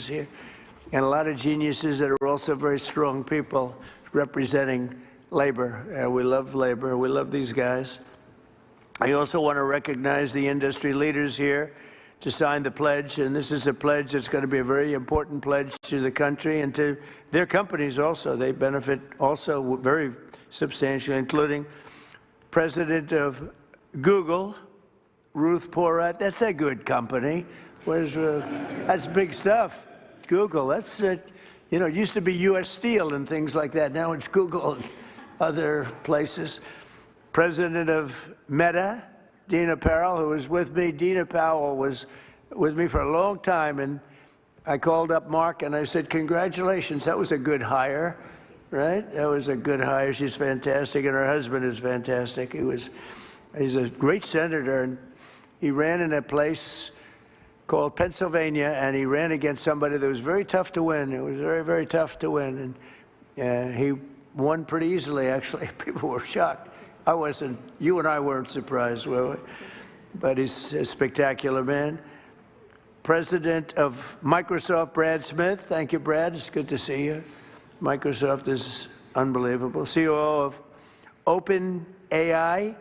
here, and a lot of geniuses that are also very strong people representing labor. We love labor. We love these guys. I also want to recognize the industry leaders here to sign the pledge, and this is a pledge that's going to be a very important pledge to the country and to their companies also. They benefit also very substantially, including President of Google, Ruth Porat. That's a good company. That's big stuff. Google, that's it. You know, it used to be U.S. Steel and things like that. Now it's Google and other places. President of Medya, Dina Powell, who was with me. Dina Powell was with me for a long time, and I called up Mark and I said, congratulations, that was a good hire, right? That was a good hire. She's fantastic, and her husband is fantastic. He's a great senator, and he ran in a place called Pennsylvania, and he ran against somebody that was very tough to win. It was very, very tough to win, and he won pretty easily, actually. People were shocked. I wasn't, you and I weren't surprised, were we? But he's a spectacular man. President of Microsoft, Brad Smith. Thank you, Brad. It's good to see you. Microsoft is unbelievable. COO of OpenAI,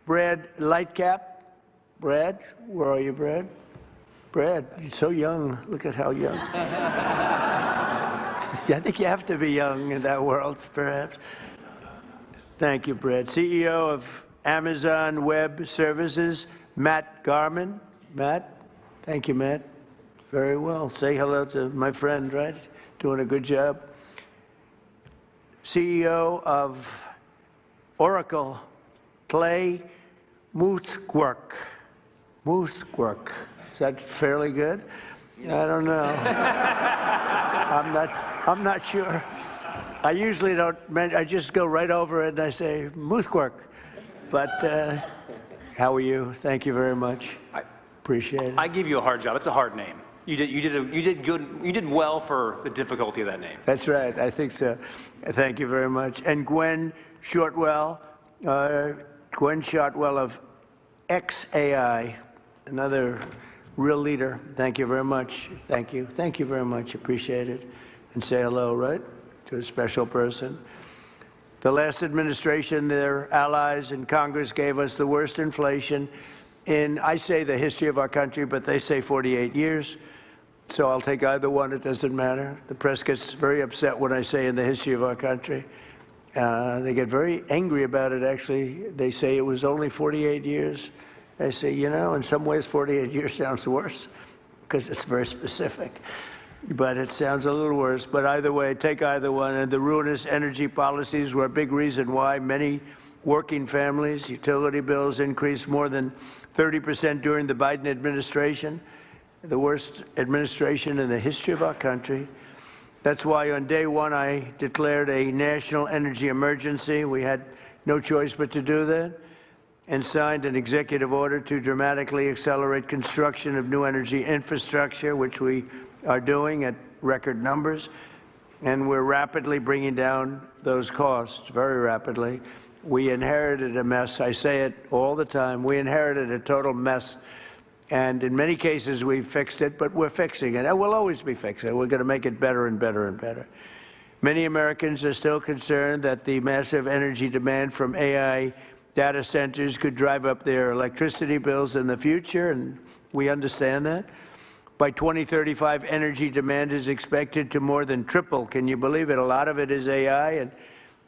Brad Lightcap. Brad, where are you, Brad? Brad, you're so young. Look at how young. I think you have to be young in that world, perhaps. Thank you, Brad. CEO of Amazon Web Services, Matt Garman. Matt, thank you, Matt. Very well. Say hello to my friend, right? Doing a good job. CEO of Oracle, Clay Moosquark. Moosquark. Is that fairly good? I don't know. I'm not sure. I usually don't, I just go right over it and I say, Moothquark. But how are you? Thank you very much. Appreciate it. I give you a hard job. It's a hard name. You did good. You did well for the difficulty of that name. That's right. I think so. Thank you very much. And Gwen Shortwell of XAI, another real leader. Thank you very much. Thank you. Thank you very much. Appreciate it. And say hello, right, to a special person. The last administration, their allies in Congress gave us the worst inflation in, I say, the history of our country, but they say 48 years. So I'll take either one. It doesn't matter. The press gets very upset when I say in the history of our country. They get very angry about it, actually. They say it was only 48 years. I say, you know, in some ways 48 years sounds worse because it's very specific. But it sounds a little worse. But either way, take either one. And the ruinous energy policies were a big reason why many working families' utility bills increased more than 30% during the Biden administration, the worst administration in the history of our country. That's why on day one I declared a national energy emergency. We had no choice but to do that, and signed an executive order to dramatically accelerate construction of new energy infrastructure, which we are doing at record numbers. And we're rapidly bringing down those costs, very rapidly. We inherited a mess. I say it all the time. We inherited a total mess. And in many cases, we've fixed it, but we're fixing it. And we'll always be fixing it. We're going to make it better and better and better. Many Americans are still concerned that the massive energy demand from AI data centers could drive up their electricity bills in the future, and we understand that. By 2035, energy demand is expected to more than triple. Can you believe it? A lot of it is AI, and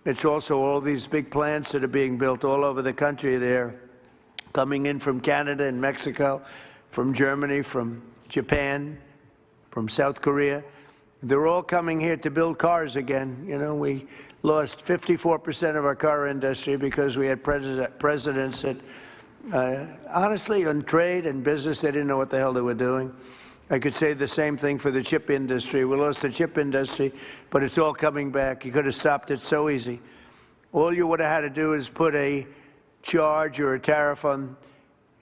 it's also all these big plants that are being built all over the country. They're coming in from Canada and Mexico, from Germany, from Japan, from South Korea. They're all coming here to build cars again. You know, we lost 54% of our car industry because we had presidents that, honestly, on trade and business, they didn't know what the hell they were doing. I could say the same thing for the chip industry. We lost the chip industry, but it's all coming back. You could have stopped it so easy. All you would have had to do is put a charge or a tariff on.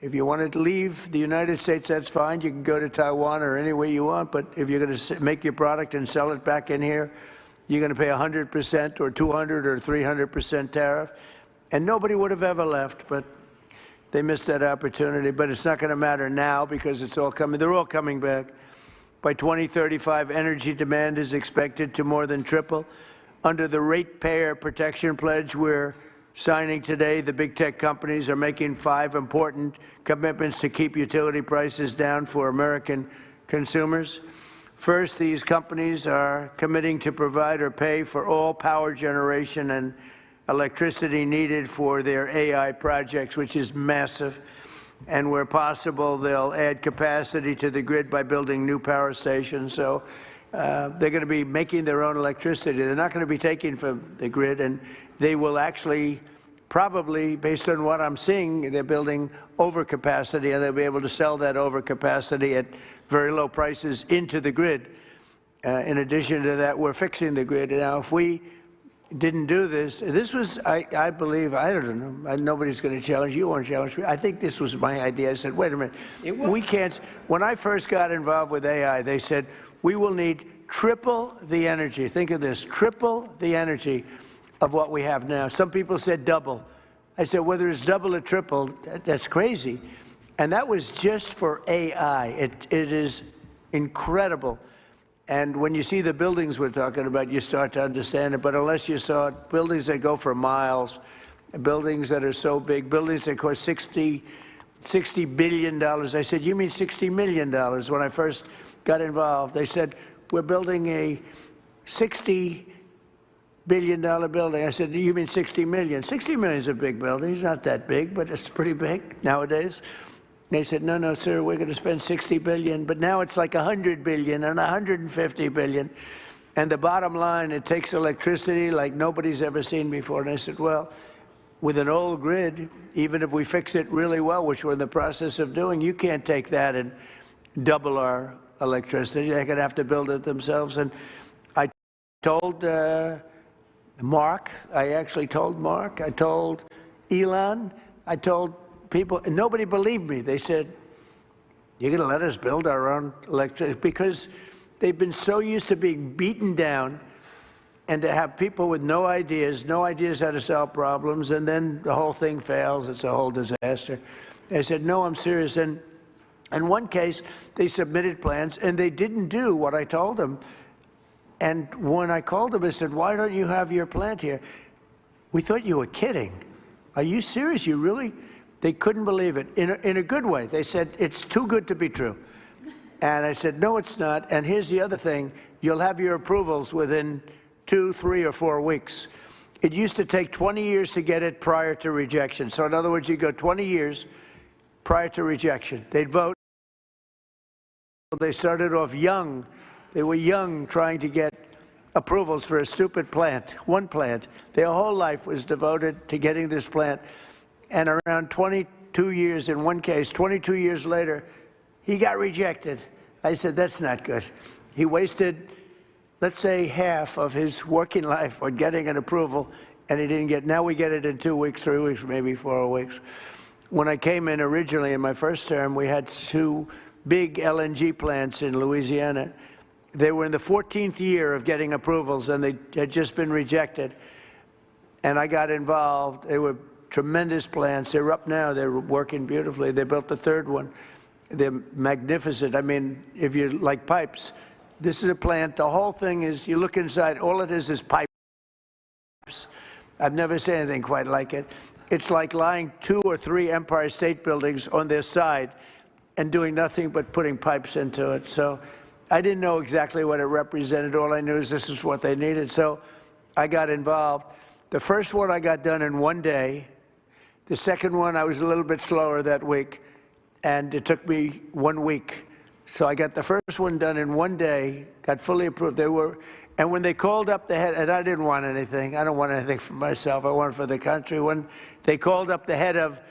If you wanted to leave the United States, that's fine. You can go to Taiwan or anywhere you want, but if you're going to make your product and sell it back in here, you're going to pay 100% or 200 or 300% tariff, and nobody would have ever left, but they missed that opportunity. But it's not going to matter now because it's all coming. They're all coming back. By 2035, energy demand is expected to more than triple. Under the Ratepayer Protection Pledge we're signing today, the big tech companies are making 5 important commitments to keep utility prices down for American consumers. First, these companies are committing to provide or pay for all power generation and electricity needed for their AI projects, which is massive. And where possible, they'll add capacity to the grid by building new power stations. So they're going to be making their own electricity. They're not going to be taking from the grid, and they will actually probably, based on what I'm seeing, they're building overcapacity, and they'll be able to sell that overcapacity at very low prices into the grid. In addition to that, we're fixing the grid. Now, if we didn't do this, this was, I believe, I don't know, nobody's going to challenge you, won't challenge me. I think this was my idea. I said, wait a minute, we can't, when I first got involved with AI, they said, we will need triple the energy. Think of this, triple the energy of what we have now. Some people said double. I said, whether it's double or triple, that's crazy. And that was just for AI. It is incredible. And when you see the buildings we're talking about, you start to understand it. But unless you saw it, buildings that go for miles, buildings that are so big, buildings that cost $60 billion. I said, you mean $60 million? When I first got involved, they said, we're building a $60 billion building. I said, you mean 60 million? 60 million is a big building. It's not that big, but it's pretty big nowadays. They said, no, no, sir, we're going to spend 60 billion, but now it's like 100 billion and 150 billion. And the bottom line, it takes electricity like nobody's ever seen before. And I said, well, with an old grid, even if we fix it really well, which we're in the process of doing, you can't take that and double our electricity. They're going to have to build it themselves. And I told Mark, I actually told Mark, I told Elon, I told people, and nobody believed me. They said, you're going to let us build our own electricity? Because they've been so used to being beaten down and to have people with no ideas how to solve problems, and then the whole thing fails. It's a whole disaster. They said, no, I'm serious. And in one case, they submitted plans, and they didn't do what I told them. And when I called them, I said, why don't you have your plant here? We thought you were kidding. Are you serious? You really? They couldn't believe it, in a good way. They said, it's too good to be true. And I said, no, it's not. And here's the other thing. You'll have your approvals within 2, 3, or 4 weeks. It used to take 20 years to get it prior to rejection. So in other words, you go 20 years prior to rejection. They'd vote. They started off young. They were young, trying to get approvals for a stupid plant, one plant. Their whole life was devoted to getting this plant. And around 22 years, in one case, 22 years later, he got rejected. I said, that's not good. He wasted, let's say, half of his working life on getting an approval, and he didn't get, now we get it in 2 weeks, 3 weeks, maybe 4 weeks. When I came in originally in my first term, we had 2 big LNG plants in Louisiana. They were in the 14th year of getting approvals, and they had just been rejected. And I got involved. They were tremendous plants. They're up now. They're working beautifully. They built the 3rd one. They're magnificent. I mean, if you like pipes, this is a plant. The whole thing is, you look inside, all it is pipes. I've never seen anything quite like it. It's like lying 2 or 3 Empire State Buildings on their side and doing nothing but putting pipes into it. So I didn't know exactly what it represented. All I knew is this is what they needed. So I got involved. The first one I got done in 1 day. The second one, I was a little bit slower that week, and it took me 1 week. So I got the first one done in 1 day, got fully approved. And when they called up the head, and I didn't want anything. I don't want anything for myself. I want it for the country. When they called up the head of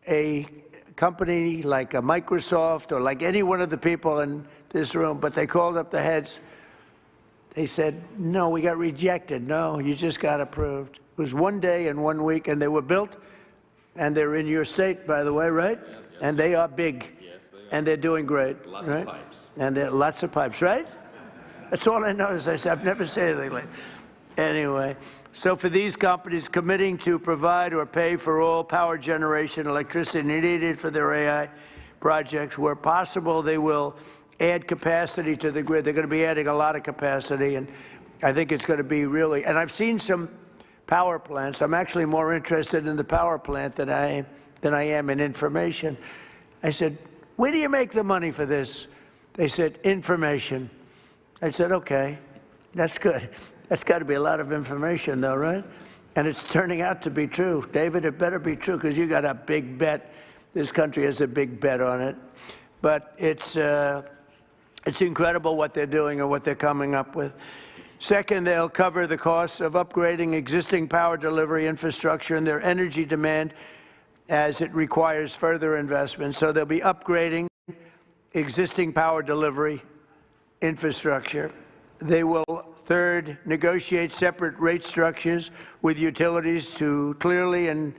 a company like a Microsoft or like any one of the people in this room, but they called up the heads, they said, no, we got rejected. No, you just got approved. It was 1 day and 1 week, and they were built. And they're in your state, by the way, right? Yes, yes. And they are big. Yes, they are. And they're doing great. Lots of pipes. And there are lots of pipes, right? That's all I noticed. I said, I've never seen anything like that. Anyway, so for these companies committing to provide or pay for all power generation electricity needed for their AI projects, where possible, they will add capacity to the grid. They're going to be adding a lot of capacity, and I think it's going to be really, and I've seen some power plants. I'm actually more interested in the power plant than I am in information. I said, where do you make the money for this? They said, information. I said, okay, that's good. That's got to be a lot of information, though, right? And it's turning out to be true. David, it better be true, because you got a big bet. This country has a big bet on it. But it's incredible what they're doing and what they're coming up with. Second, they'll cover the costs of upgrading existing power delivery infrastructure and their energy demand as it requires further investment. So they'll be upgrading existing power delivery infrastructure. They will, third, negotiate separate rate structures with utilities to clearly and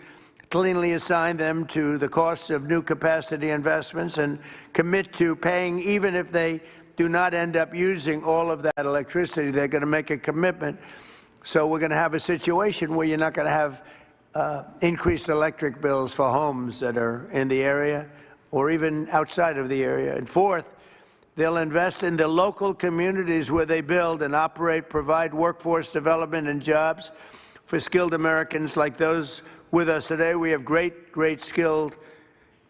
cleanly assign them to the costs of new capacity investments and commit to paying even if they do not end up using all of that electricity. They're going to make a commitment. So we're going to have a situation where you're not going to have increased electric bills for homes that are in the area or even outside of the area. And fourth, they'll invest in the local communities where they build and operate, provide workforce development and jobs for skilled Americans like those with us today. We have great skilled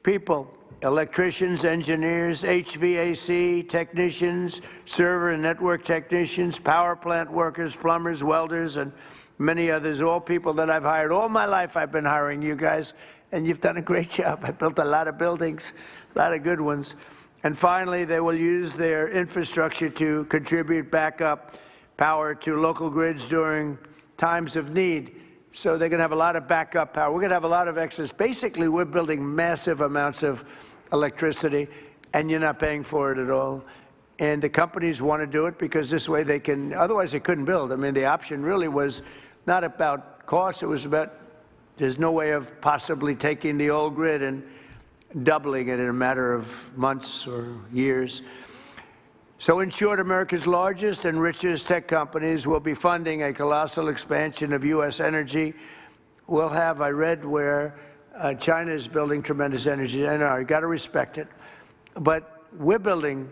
people, electricians, engineers, HVAC technicians, server and network technicians, power plant workers, plumbers, welders, and many others, all people that I've hired. All my life I've been hiring you guys, and you've done a great job. I built a lot of buildings, a lot of good ones. And finally, they will use their infrastructure to contribute backup power to local grids during times of need. So they're going to have a lot of backup power. We're going to have a lot of excess. Basically, we're building massive amounts of electricity, and you're not paying for it at all. And the companies want to do it because this way they can, otherwise they couldn't build. I mean, the option really was not about cost. It was about there's no way of possibly taking the old grid and doubling it in a matter of months or years. So in short, America's largest and richest tech companies will be funding a colossal expansion of U.S. energy. We'll have, I read where China is building tremendous energy. I know, you got to respect it. But we're building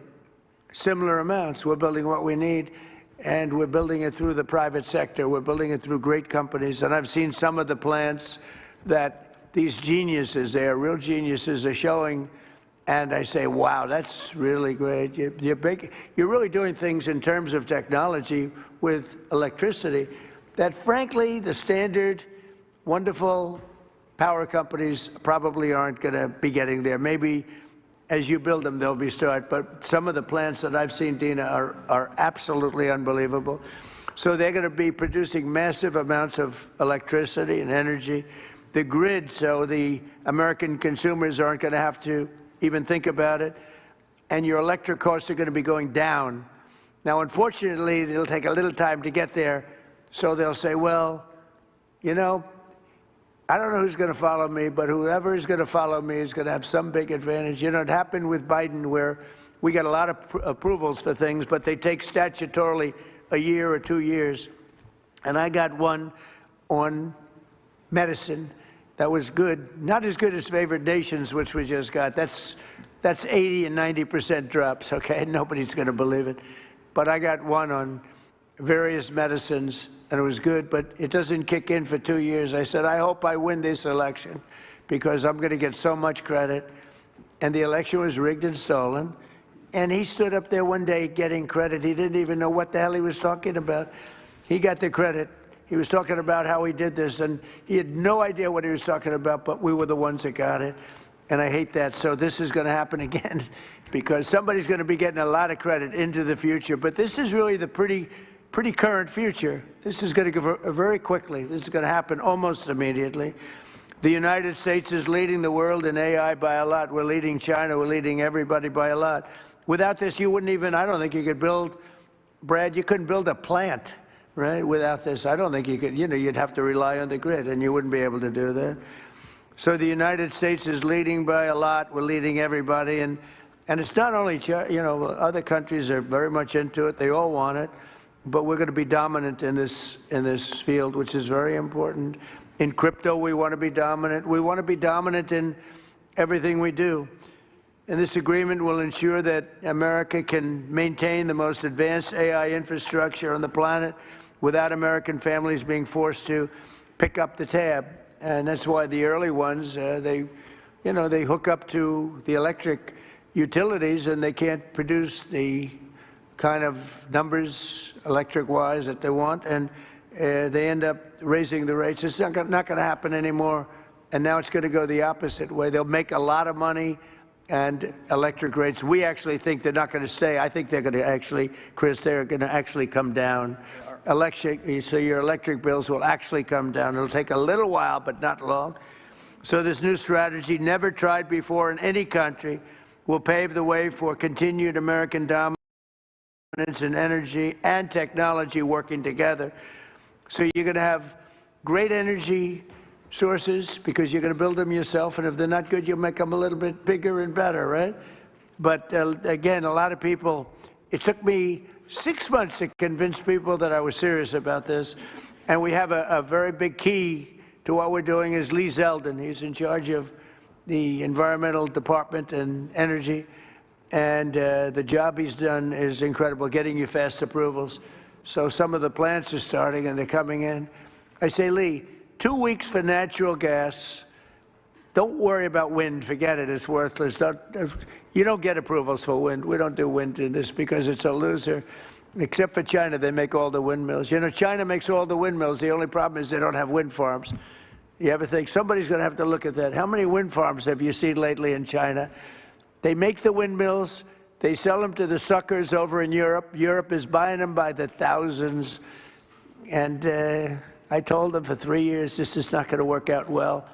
similar amounts. We're building what we need, and we're building it through the private sector. We're building it through great companies. And I've seen some of the plants that these geniuses, they are real geniuses, are showing, and I say, wow, that's really great. You're really doing things in terms of technology with electricity that, frankly, the standard, wonderful power companies probably aren't going to be getting there. Maybe as you build them, they'll be start. But some of the plants that I've seen, Dina, are absolutely unbelievable. So they're going to be producing massive amounts of electricity and energy. The grid, so the American consumers aren't going to have to even think about it. And your electric costs are going to be going down. Now, unfortunately, it'll take a little time to get there. So they'll say, well, you know, I don't know who's going to follow me, but whoever is going to follow me is going to have some big advantage. You know, it happened with Biden where we got a lot of approvals for things, but they take statutorily a year or 2 years. And I got one on medicine that was good, not as good as favored nations, which we just got. That's 80 and 90% drops, okay? Nobody's going to believe it. But I got one on various medicines, and it was good, but it doesn't kick in for 2 years. I said, I hope I win this election because I'm going to get so much credit. And the election was rigged and stolen. And he stood up there one day getting credit. He didn't even know what the hell he was talking about. He got the credit. He was talking about how he did this, and he had no idea what he was talking about, but we were the ones that got it. And I hate that. So this is going to happen again because somebody's going to be getting a lot of credit into the future. But this is really the pretty current future. This is going to go very quickly. This is going to happen almost immediately. The United States is leading the world in AI by a lot. We're leading China. We're leading everybody by a lot. Without this, you wouldn't even, I don't think you could build, Brad, you couldn't build a plant, right? Without this, I don't think you could, you know, you'd have to rely on the grid, and you wouldn't be able to do that. So the United States is leading by a lot. We're leading everybody. And it's not only, you know, other countries are very much into it. They all want it. But we're going to be dominant in this field, which is very important. In crypto, we want to be dominant. We want to be dominant in everything we do. and this agreement will ensure that America can maintain the most advanced AI infrastructure on the planet without American families being forced to pick up the tab. And that's why the early ones, they hook up to the electric utilities and they can't produce the kind of numbers electric-wise that they want, and they end up raising the rates. It's not going to happen anymore, and now it's going to go the opposite way. They'll make a lot of money, and electric rates, we actually think they're not going to stay. I think they're going to actually, Chris, they're going to actually come down. So your electric bills will actually come down. It'll take a little while, but not long. So this new strategy, never tried before in any country, will pave the way for continued American dominance in energy and technology working together. So you're going to have great energy sources because you're going to build them yourself, and if they're not good, you'll make them a little bit bigger and better, right? But again, a lot of people, it took me 6 months to convince people that I was serious about this, and we have a very big key to what we're doing is Lee Zeldin. He's in charge of the Environmental Department and Energy, and the job he's done is incredible, getting you fast approvals. So some of the plants are starting and they're coming in. I say, Lee, 2 weeks for natural gas. Don't worry about wind. Forget it. It's worthless. You don't get approvals for wind. We don't do wind in this because it's a loser. Except for China, they make all the windmills. You know, China makes all the windmills. The only problem is they don't have wind farms. You ever think somebody's going to have to look at that? How many wind farms have you seen lately in China? They make the windmills. They sell them to the suckers over in Europe. Europe is buying them by the thousands. And I told them for 3 years this is not going to work out well.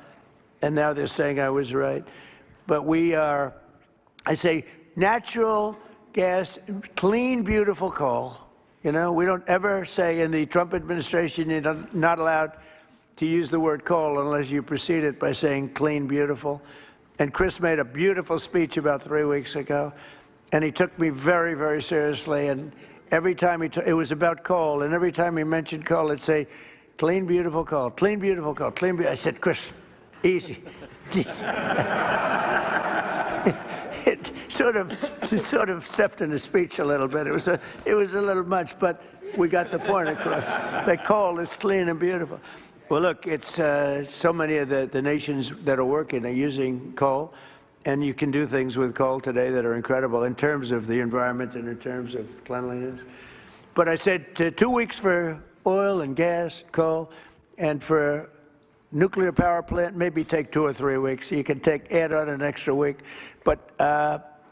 And now they're saying I was right. But we are, I say, natural gas, clean, beautiful coal. You know, we don't ever say in the Trump administration you're not allowed to use the word coal unless you precede it by saying clean, beautiful. And Chris made a beautiful speech about 3 weeks ago, and he took me very, very seriously. And every time it was about coal, and every time he mentioned coal, it'd say, clean, beautiful coal, clean, beautiful coal, clean, beautiful. I said, Chris, easy. It sort of stepped in the speech a little bit. It was a little much, but we got the point across. That coal is clean and beautiful. Well, look, it's so many of the nations that are working are using coal, and you can do things with coal today that are incredible in terms of the environment and in terms of cleanliness. But I said 2 weeks for oil and gas, coal, and for nuclear power plant, maybe take 2 or 3 weeks. You can add on an extra week. But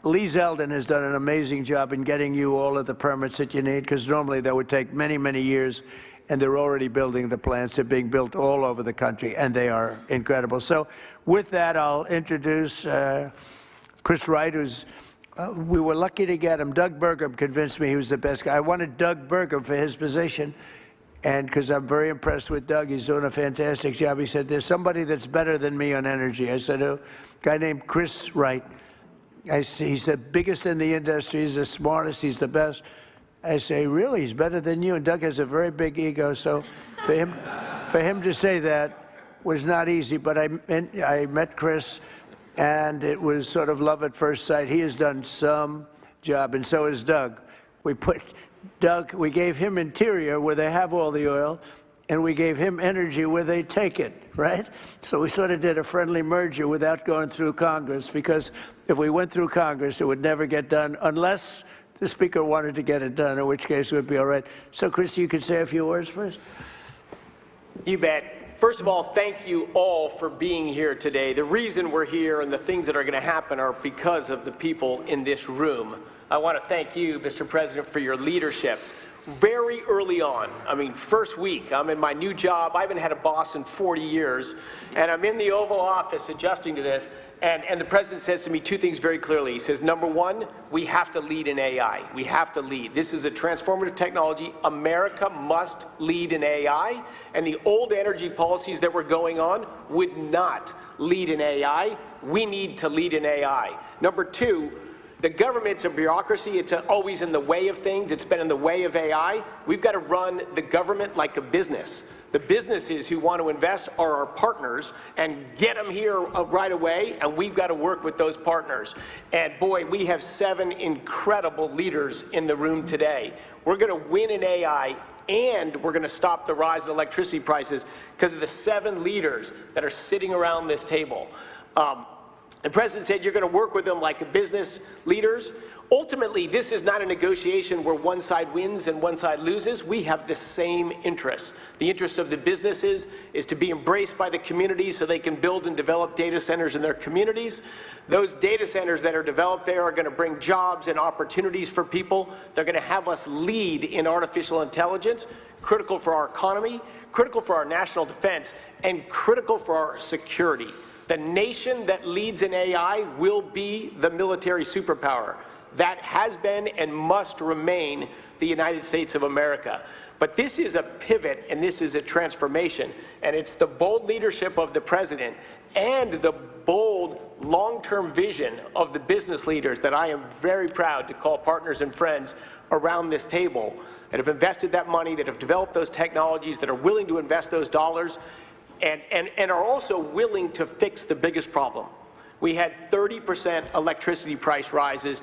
Lee Zeldin has done an amazing job in getting you all of the permits that you need, because normally that would take many, many years, and they're already building the plants. They're being built all over the country, and they are incredible. So with that, I'll introduce Chris Wright, who's we were lucky to get him. Doug Burgum convinced me he was the best guy. I wanted Doug Burgum for his position, and because I'm very impressed with Doug, he's doing a fantastic job. He said, there's somebody that's better than me on energy. I said, oh, a guy named Chris Wright. He's the biggest in the industry. He's the smartest. He's the best. I say, really? He's better than you? And Doug has a very big ego, so for him to say that was not easy. But I met Chris, and it was sort of love at first sight. He has done some job, and so has Doug. We gave him interior where they have all the oil, and we gave him energy where they take it, right? So we sort of did a friendly merger without going through Congress, because if we went through Congress, it would never get done unless the Speaker wanted to get it done, in which case it would be all right. So, Chris, you could say a few words first? You bet. First of all, thank you all for being here today. The reason we're here and the things that are going to happen are because of the people in this room. I want to thank you, Mr. President, for your leadership. Very early on, I mean, first week, I'm in my new job. I haven't had a boss in 40 years, and I'm in the Oval Office adjusting to this, and the President says to me 2 things very clearly. He says, number 1, we have to lead in AI. We have to lead. This is a transformative technology. America must lead in AI, and the old energy policies that were going on would not lead in AI. We need to lead in AI. Number 2, the government's a bureaucracy. It's always in the way of things. It's been in the way of AI. We've got to run the government like a business. The businesses who want to invest are our partners, and get them here right away, and we've got to work with those partners. And boy, we have 7 incredible leaders in the room today. We're going to win in AI, and we're going to stop the rise in electricity prices because of the 7 leaders that are sitting around this table. The president said you're going to work with them like business leaders. Ultimately, this is not a negotiation where one side wins and one side loses. We have the same interests. The interest of the businesses is to be embraced by the communities so they can build and develop data centers in their communities. Those data centers that are developed there are going to bring jobs and opportunities for people. They're going to have us lead in artificial intelligence, critical for our economy, critical for our national defense, and critical for our security. The nation that leads in AI will be the military superpower. That has been and must remain the United States of America. But this is a pivot and this is a transformation. And it's the bold leadership of the president and the bold long-term vision of the business leaders that I am very proud to call partners and friends around this table that have invested that money, that have developed those technologies, that are willing to invest those dollars, and are also willing to fix the biggest problem. We had 30% electricity price rises